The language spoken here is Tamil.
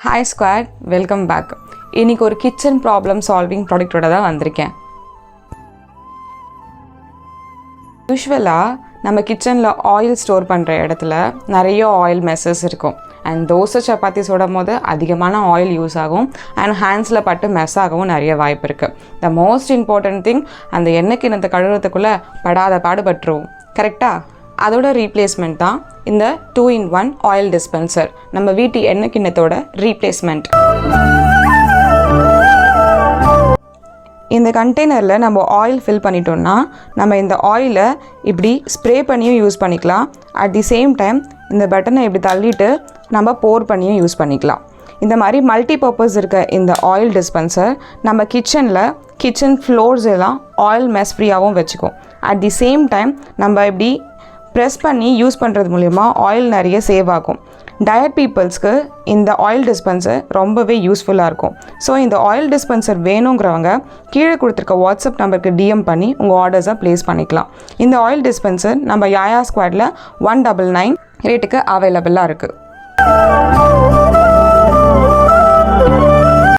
Hi squad, welcome back. இன்றைக்கி ஒரு கிச்சன் ப்ராப்ளம் சால்விங் ப்ராடக்டோட தான் வந்திருக்கேன். யூஸ்வலாக நம்ம கிச்சனில் ஆயில் ஸ்டோர் பண்ணுற இடத்துல நிறைய ஆயில் மெஸ்ஸஸ் இருக்கும். அண்ட் தோசை சப்பாத்தி சுடும் போது அதிகமான ஆயில் யூஸ் ஆகும் அண்ட் ஹேண்ட்ஸில் பட்டு மெஸ் ஆகவும் நிறைய வாய்ப்பு இருக்குது. த மோஸ்ட் இம்பார்ட்டன்ட் திங், அந்த எண்ணெய் கிண்ணத்தை கழுவுறதுக்குள்ளே படாத பாடுபட்டுருவோம். கரெக்டாக? அதோட ரீப்ளேஸ்மெண்ட் தான் இந்த 2-in-1 ஆயில் டிஸ்பென்சர், நம்ம வீட்டு எண்ணெய் கிண்ணத்தோட ரீப்ளேஸ்மெண்ட். இந்த கண்டெய்னரில் நம்ம ஆயில் ஃபில் பண்ணிட்டோம்னா நம்ம இந்த ஆயிலை இப்படி ஸ்ப்ரே பண்ணியும் யூஸ் பண்ணிக்கலாம். அட் தி சேம் டைம் இந்த பட்டனை இப்படி தள்ளிட்டு நம்ம போர் பண்ணியும் யூஸ் பண்ணிக்கலாம். இந்த மாதிரி மல்டி பர்பஸ் இருக்க இந்த ஆயில் டிஸ்பென்சர் நம்ம கிச்சன் ஃப்ளோர்ஸ் எல்லாம் ஆயில் மெஸ் ஃப்ரீயாகவும் வச்சுக்கும். அட் தி சேம் டைம் நம்ம இப்படி ப்ரெஸ் பண்ணி யூஸ் பண்ணுறது மூலிமா ஆயில் நிறைய சேவ் ஆகும். டயட் பீப்புள்ஸ்க்கு இந்த ஆயில் டிஸ்பென்சர் ரொம்பவே யூஸ்ஃபுல்லாக இருக்கும். ஸோ இந்த ஆயில் டிஸ்பென்சர் வேணுங்கிறவங்க கீழே கொடுத்துருக்க வாட்ஸ்அப் நம்பருக்கு டிஎம் பண்ணி உங்கள் ஆர்டர்ஸை ப்ளேஸ் பண்ணிக்கலாம். இந்த ஆயில் டிஸ்பென்சர் நம்ம யாயா ஸ்குவாடில் 199 ரேட்டுக்கு அவைலபிளாக இருக்குது.